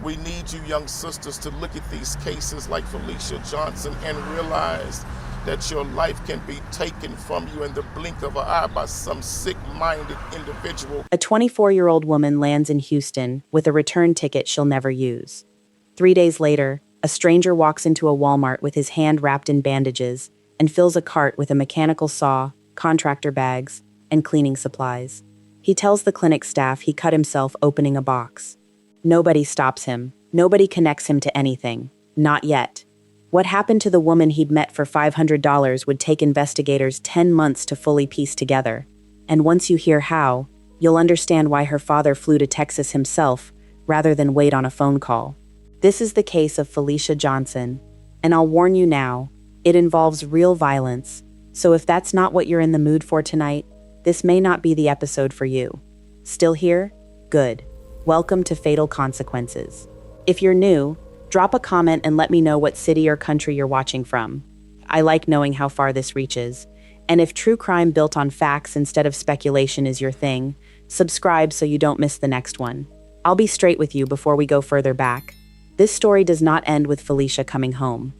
We need you young sisters to look at these cases like Felicia Johnson and realize that your life can be taken from you in the blink of an eye by some sick-minded individual. A 24-year-old woman lands in Houston with a return ticket she'll never use. 3 days later, a stranger walks into a Walmart with his hand wrapped in bandages and fills a cart with a mechanical saw, contractor bags, and cleaning supplies. He tells the clinic staff he cut himself opening a box. Nobody stops him. Nobody connects him to anything. Not yet. What happened to the woman he'd met for $500 would take investigators 10 months to fully piece together. And once you hear how, you'll understand why her father flew to Texas himself rather than wait on a phone call. This is the case of Felicia Johnson, and I'll warn you now, it involves real violence, so if that's not what you're in the mood for tonight, this may not be the episode for you. Still here? Good. Welcome to Fatal Consequences. If you're new, drop a comment and let me know what city or country you're watching from. I like knowing how far this reaches. And if true crime built on facts instead of speculation is your thing, subscribe so you don't miss the next one. I'll be straight with you before we go further back. This story does not end with Felicia coming home.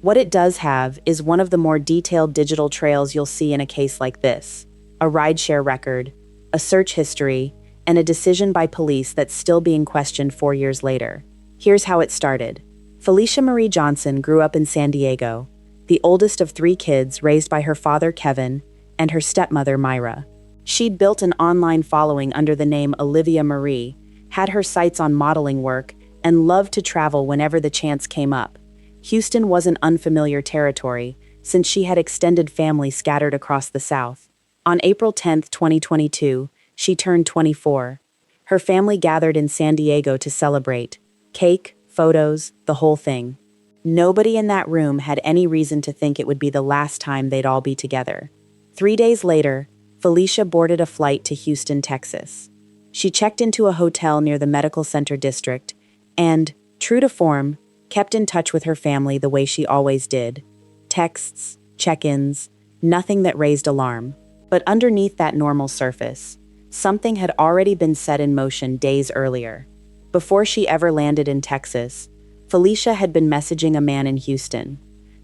What it does have is one of the more detailed digital trails you'll see in a case like this: a rideshare record, a search history, and a decision by police that's still being questioned 4 years later. Here's how it started. Felicia Marie Johnson grew up in San Diego, the oldest of 3 kids raised by her father, Kevin, and her stepmother, Myra. She'd built an online following under the name Olivia Marie, had her sights on modeling work, and loved to travel whenever the chance came up. Houston wasn't unfamiliar territory, since she had extended family scattered across the South. On April 10, 2022, she turned 24. Her family gathered in San Diego to celebrate. Cake, photos, the whole thing. Nobody in that room had any reason to think it would be the last time they'd all be together. 3 days later, Felicia boarded a flight to Houston, Texas. She checked into a hotel near the medical center district and, true to form, kept in touch with her family the way she always did. Texts, check-ins, nothing that raised alarm. But underneath that normal surface, something had already been set in motion days earlier. Before she ever landed in Texas, Felicia had been messaging a man in Houston.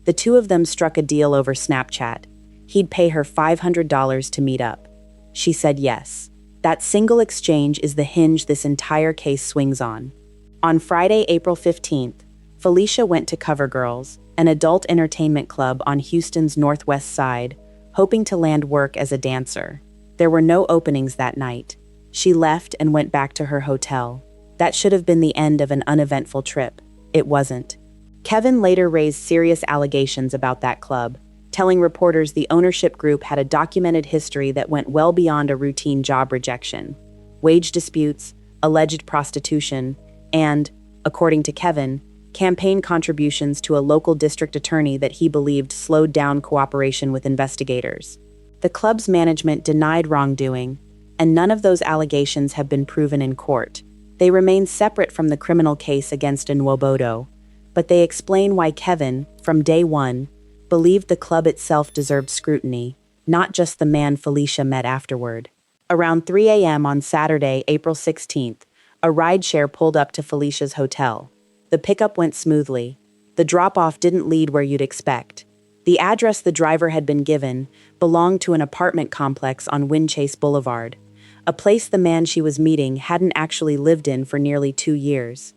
The two of them struck a deal over Snapchat. He'd pay her $500 to meet up. She said yes. That single exchange is the hinge this entire case swings on. On Friday, April 15th, Felicia went to CoverGirls, an adult entertainment club on Houston's northwest side, hoping to land work as a dancer. There were no openings that night. She left and went back to her hotel. That should have been the end of an uneventful trip. It wasn't. Kevin later raised serious allegations about that club, telling reporters the ownership group had a documented history that went well beyond a routine job rejection. Wage disputes, alleged prostitution, and, according to Kevin, campaign contributions to a local district attorney that he believed slowed down cooperation with investigators. The club's management denied wrongdoing, and none of those allegations have been proven in court. They remain separate from the criminal case against Nwobodo, but they explain why Kevin, from day one, believed the club itself deserved scrutiny, not just the man Felicia met afterward. Around 3 a.m. on Saturday, April 16th, a rideshare pulled up to Felicia's hotel. The pickup went smoothly. The drop-off didn't lead where you'd expect. The address the driver had been given belonged to an apartment complex on Windchase Boulevard, a place the man she was meeting hadn't actually lived in for nearly 2 years.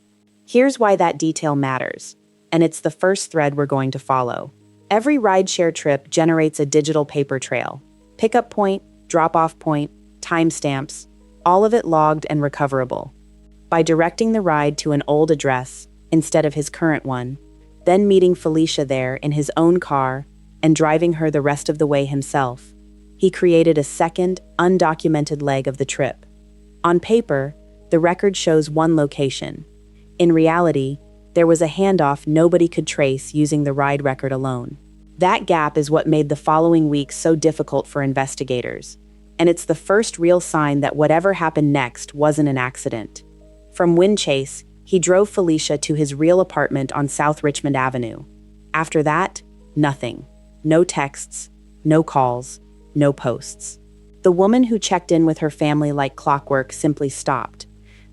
Here's why that detail matters, and it's the first thread we're going to follow. Every rideshare trip generates a digital paper trail. Pickup point, drop-off point, timestamps, all of it logged and recoverable. By directing the ride to an old address instead of his current one, then meeting Felicia there in his own car and driving her the rest of the way himself, he created a second, undocumented leg of the trip. On paper, the record shows one location. In reality, there was a handoff nobody could trace using the ride record alone. That gap is what made the following weeks so difficult for investigators, and it's the first real sign that whatever happened next wasn't an accident. From Windchase, he drove Felicia to his real apartment on South Richmond Avenue. After that, nothing. No texts, no calls, no posts. The woman who checked in with her family like clockwork simply stopped.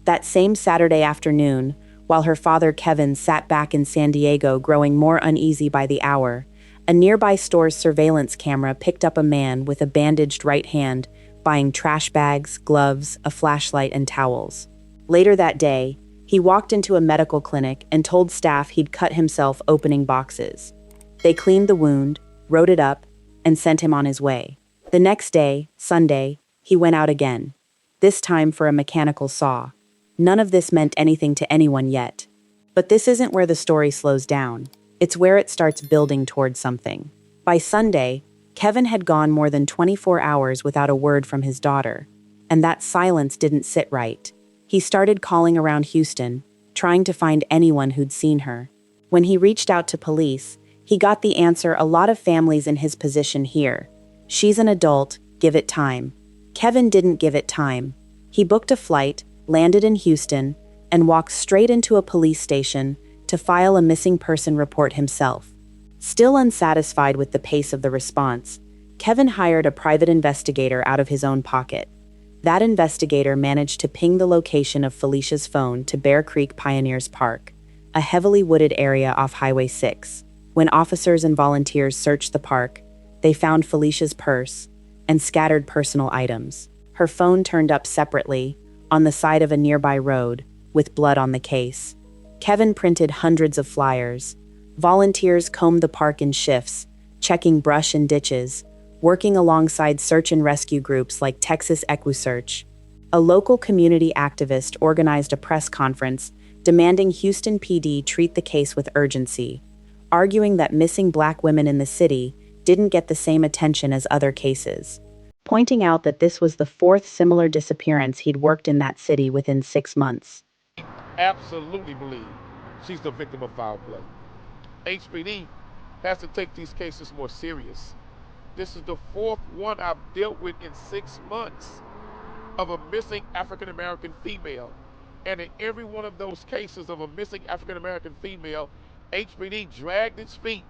That same Saturday afternoon, while her father Kevin sat back in San Diego growing more uneasy by the hour. A nearby store's surveillance camera picked up a man with a bandaged right hand, buying trash bags, gloves, a flashlight, and towels. Later that day, he walked into a medical clinic and told staff he'd cut himself opening boxes. They cleaned the wound, wrote it up, and sent him on his way. The next day, Sunday, he went out again, this time for a mechanical saw. None of this meant anything to anyone yet. But this isn't where the story slows down. It's where it starts building towards something. By Sunday, Kevin had gone more than 24 hours without a word from his daughter, and that silence didn't sit right. He started calling around Houston, trying to find anyone who'd seen her. When he reached out to police, he got the answer a lot of families in his position hear. She's an adult, give it time. Kevin didn't give it time. He booked a flight, landed in Houston, and walked straight into a police station to file a missing person report himself. Still unsatisfied with the pace of the response, Kevin hired a private investigator out of his own pocket. That investigator managed to ping the location of Felicia's phone to Bear Creek Pioneers Park, a heavily wooded area off Highway 6. When officers and volunteers searched the park, they found Felicia's purse and scattered personal items. Her phone turned up separately, on the side of a nearby road, with blood on the case. Kevin printed hundreds of flyers. Volunteers combed the park in shifts, checking brush and ditches, working alongside search and rescue groups like Texas EquiSearch. A local community activist organized a press conference demanding Houston PD treat the case with urgency, arguing that missing Black women in the city didn't get the same attention as other cases, pointing out that this was the fourth similar disappearance he'd worked in that city within 6 months. Absolutely believe she's the victim of foul play. HPD has to take these cases more serious. This is the fourth one I've dealt with in 6 months of a missing African American female. And in every one of those cases of a missing African American female, HPD dragged its feet.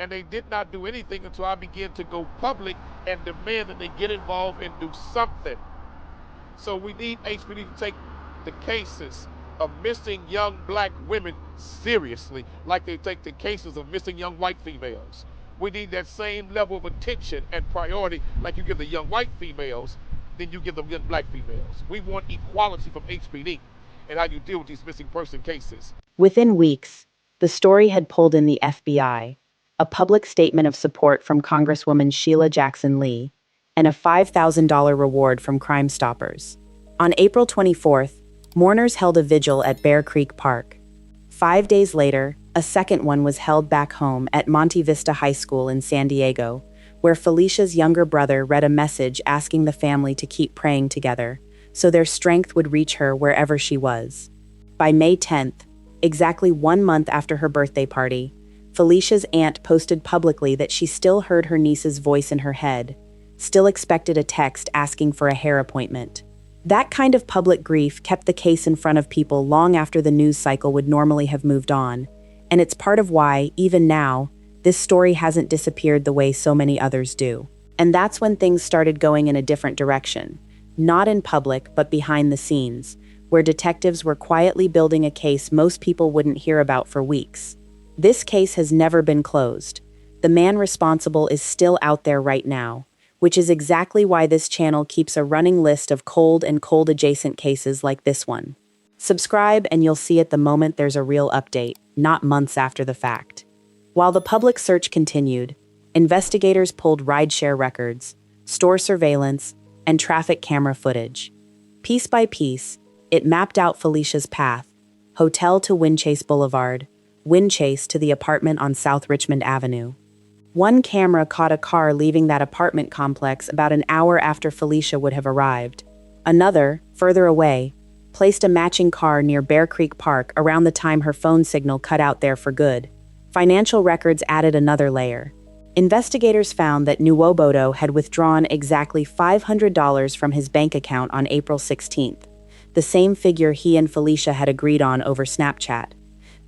And they did not do anything until I began to go public and demand that they get involved and do something. So we need HPD to take the cases of missing young Black women seriously, like they take the cases of missing young white females. We need that same level of attention and priority like you give the young white females, then you give the young Black females. We want equality from HPD and how you deal with these missing person cases. Within weeks, the story had pulled in the FBI, a public statement of support from Congresswoman Sheila Jackson Lee, and a $5,000 reward from Crime Stoppers. On April 24th, mourners held a vigil at Bear Creek Park. 5 days later, a second one was held back home at Monte Vista High School in San Diego, where Felicia's younger brother read a message asking the family to keep praying together, so their strength would reach her wherever she was. By May 10th, exactly 1 month after her birthday party, Felicia's aunt posted publicly that she still heard her niece's voice in her head, still expected a text asking for a hair appointment. That kind of public grief kept the case in front of people long after the news cycle would normally have moved on, and it's part of why, even now, this story hasn't disappeared the way so many others do. And that's when things started going in a different direction, not in public, but behind the scenes, where detectives were quietly building a case most people wouldn't hear about for weeks. This case has never been closed. The man responsible is still out there right now, which is exactly why this channel keeps a running list of cold and cold-adjacent cases like this one. Subscribe and you'll see it the moment there's a real update, not months after the fact. While the public search continued, investigators pulled rideshare records, store surveillance, and traffic camera footage. Piece by piece, it mapped out Felicia's path: hotel to Windchase Boulevard, Windchase to the apartment on South Richmond Avenue. One camera caught a car leaving that apartment complex about an hour after Felicia would have arrived. Another, further away, placed a matching car near Bear Creek Park around the time her phone signal cut out there for good. Financial records added another layer. Investigators found that Nwobodo had withdrawn exactly $500 from his bank account on April 16th, the same figure he and Felicia had agreed on over Snapchat.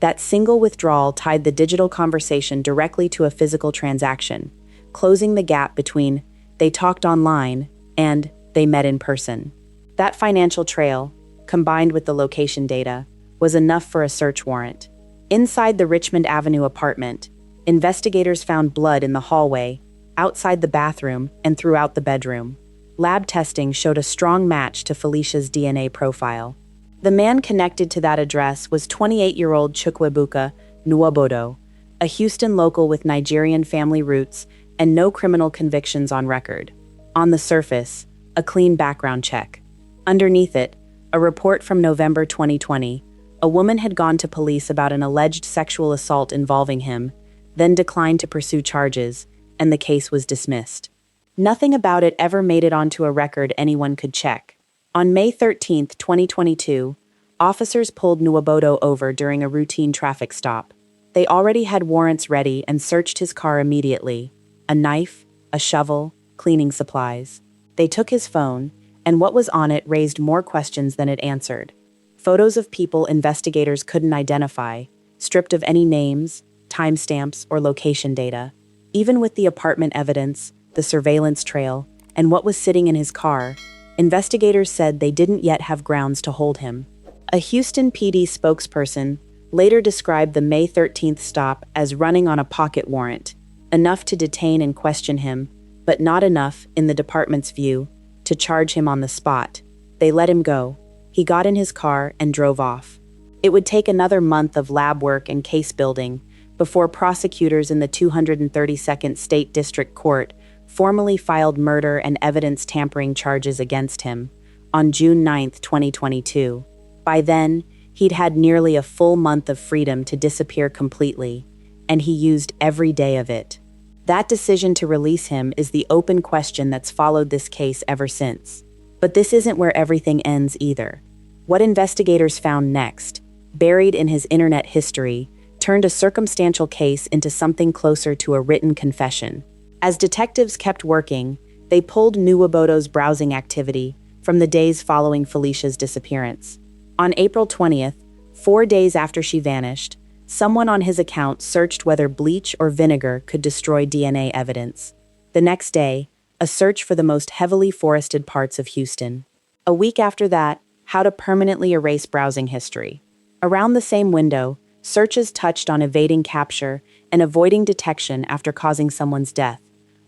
That single withdrawal tied the digital conversation directly to a physical transaction, closing the gap between "they talked online" and "they met in person." That financial trail, combined with the location data, was enough for a search warrant. Inside the Richmond Avenue apartment, investigators found blood in the hallway, outside the bathroom, and throughout the bedroom. Lab testing showed a strong match to Felicia's DNA profile. The man connected to that address was 28-year-old Chukwuebuka Nwobodo, a Houston local with Nigerian family roots and no criminal convictions on record. On the surface, a clean background check. Underneath it, a report from November 2020. A woman had gone to police about an alleged sexual assault involving him, then declined to pursue charges, and the case was dismissed. Nothing about it ever made it onto a record anyone could check. On May 13, 2022, officers pulled Nwobodo over during a routine traffic stop. They already had warrants ready and searched his car immediately. A knife, a shovel, cleaning supplies. They took his phone, and what was on it raised more questions than it answered. Photos of people investigators couldn't identify, stripped of any names, timestamps, or location data. Even with the apartment evidence, the surveillance trail, and what was sitting in his car, investigators said they didn't yet have grounds to hold him. A Houston PD spokesperson later described the May 13th stop as running on a pocket warrant, enough to detain and question him, but not enough, in the department's view, to charge him on the spot. They let him go. He got in his car and drove off. It would take another month of lab work and case building before prosecutors in the 232nd State District Court formally filed murder and evidence tampering charges against him on June 9, 2022. By then, he'd had nearly a full month of freedom to disappear completely, and he used every day of it. That decision to release him is the open question that's followed this case ever since. But this isn't where everything ends either. What investigators found next, buried in his internet history, turned a circumstantial case into something closer to a written confession. As detectives kept working, they pulled Nwobodo's browsing activity from the days following Felicia's disappearance. On April 20th, 4 days after she vanished, someone on his account searched whether bleach or vinegar could destroy DNA evidence. The next day, a search for the most heavily forested parts of Houston. A week after that, how to permanently erase browsing history. Around the same window, searches touched on evading capture and avoiding detection after causing someone's death,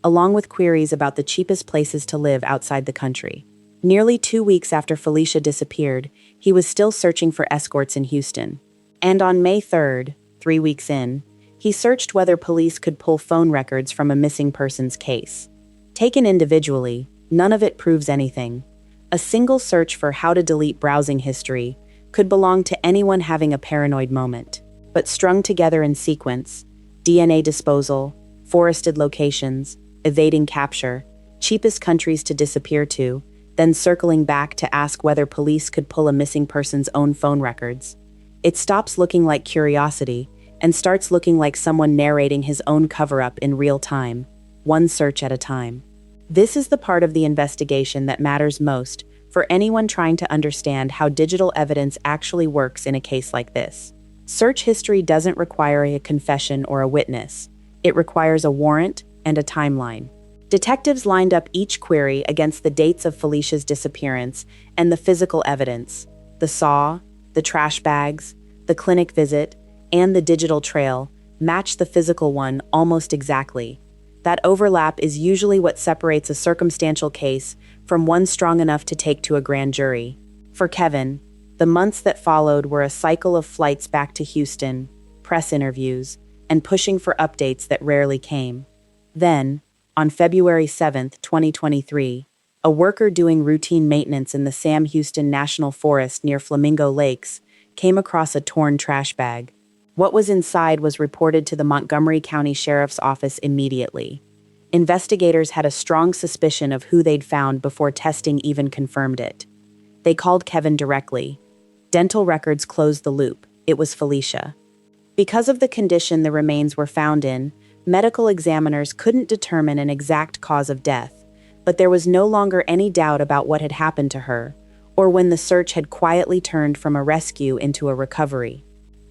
along with queries about the cheapest places to live outside the country. Nearly 2 weeks after Felicia disappeared, he was still searching for escorts in Houston. And on May 3rd, 3 weeks in, he searched whether police could pull phone records from a missing persons case. Taken individually, none of it proves anything. A single search for how to delete browsing history could belong to anyone having a paranoid moment. But strung together in sequence, DNA disposal, forested locations, evading capture, cheapest countries to disappear to, then circling back to ask whether police could pull a missing person's own phone records. It stops looking like curiosity and starts looking like someone narrating his own cover-up in real time, one search at a time. This is the part of the investigation that matters most for anyone trying to understand how digital evidence actually works in a case like this. Search history doesn't require a confession or a witness. It requires a warrant and a timeline. Detectives lined up each query against the dates of Felicia's disappearance and the physical evidence. The saw, the trash bags, the clinic visit, and the digital trail match the physical one almost exactly. That overlap is usually what separates a circumstantial case from one strong enough to take to a grand jury. For Kevin, the months that followed were a cycle of flights back to Houston, press interviews, and pushing for updates that rarely came. Then, on February 7, 2023, a worker doing routine maintenance in the Sam Houston National Forest near Flamingo Lakes came across a torn trash bag. What was inside was reported to the Montgomery County Sheriff's Office immediately. Investigators had a strong suspicion of who they'd found before testing even confirmed it. They called Kevin directly. Dental records closed the loop. It was Felicia. Because of the condition the remains were found in, medical examiners couldn't determine an exact cause of death, but there was no longer any doubt about what had happened to her, or when the search had quietly turned from a rescue into a recovery.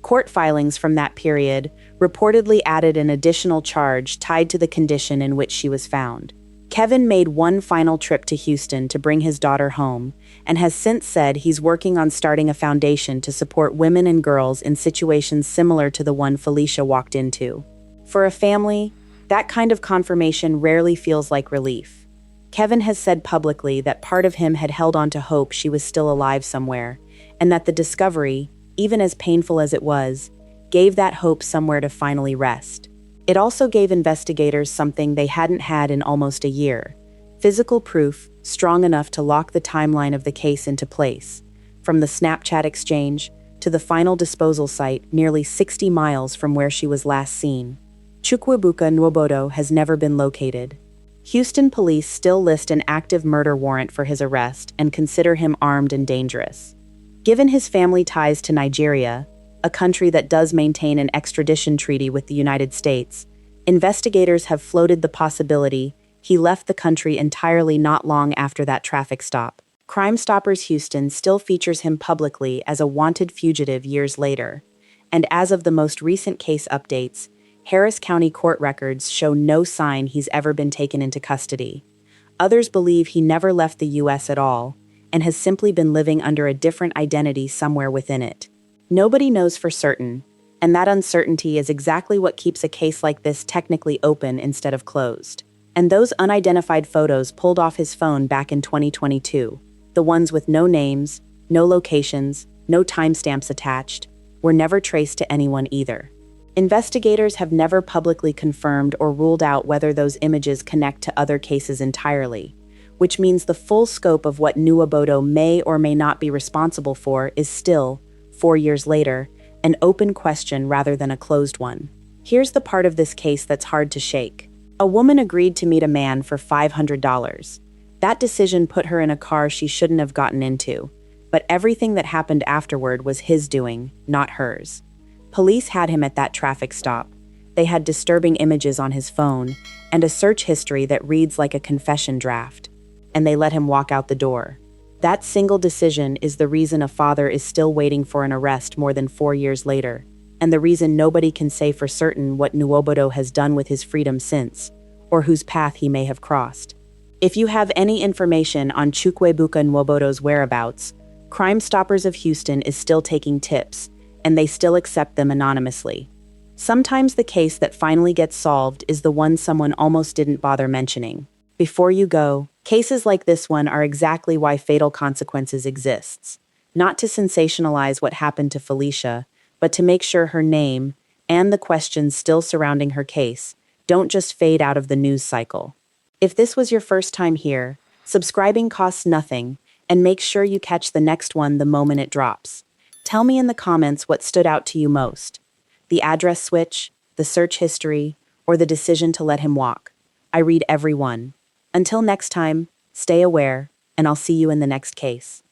Court filings from that period reportedly added an additional charge tied to the condition in which she was found. Kevin made one final trip to Houston to bring his daughter home and has since said he's working on starting a foundation to support women and girls in situations similar to the one Felicia walked into. For a family, that kind of confirmation rarely feels like relief. Kevin has said publicly that part of him had held on to hope she was still alive somewhere, and that the discovery, even as painful as it was, gave that hope somewhere to finally rest. It also gave investigators something they hadn't had in almost a year: physical proof strong enough to lock the timeline of the case into place, from the Snapchat exchange to the final disposal site nearly 60 miles from where she was last seen. Chukwuebuka Nwobodo has never been located. Houston police still list an active murder warrant for his arrest and consider him armed and dangerous. Given his family ties to Nigeria, a country that does maintain an extradition treaty with the United States, investigators have floated the possibility he left the country entirely not long after that traffic stop. Crime Stoppers Houston still features him publicly as a wanted fugitive years later, and as of the most recent case updates, Harris County court records show no sign he's ever been taken into custody. Others believe he never left the U.S. at all, and has simply been living under a different identity somewhere within it. Nobody knows for certain, and that uncertainty is exactly what keeps a case like this technically open instead of closed. And those unidentified photos pulled off his phone back in 2022, the ones with no names, no locations, no timestamps attached, were never traced to anyone either. Investigators have never publicly confirmed or ruled out whether those images connect to other cases entirely, which means the full scope of what Nwobodo may or may not be responsible for is still, 4 years later, an open question rather than a closed one. Here's the part of this case that's hard to shake. A woman agreed to meet a man for $500. That decision put her in a car she shouldn't have gotten into, but everything that happened afterward was his doing, not hers. Police had him at that traffic stop. They had disturbing images on his phone and a search history that reads like a confession draft. And they let him walk out the door. That single decision is the reason a father is still waiting for an arrest more than 4 years later, and the reason nobody can say for certain what Nwobodo has done with his freedom since, or whose path he may have crossed. If you have any information on Chukwuebuka Nwobodo's whereabouts, Crime Stoppers of Houston is still taking tips, and they still accept them anonymously. Sometimes the case that finally gets solved is the one someone almost didn't bother mentioning. Before you go, cases like this one are exactly why Fatal Consequences exists. Not to sensationalize what happened to Felicia, but to make sure her name, and the questions still surrounding her case, don't just fade out of the news cycle. If this was your first time here, subscribing costs nothing, and make sure you catch the next one the moment it drops. Tell me in the comments what stood out to you most: the address switch, the search history, or the decision to let him walk. I read every one. Until next time, stay aware, and I'll see you in the next case.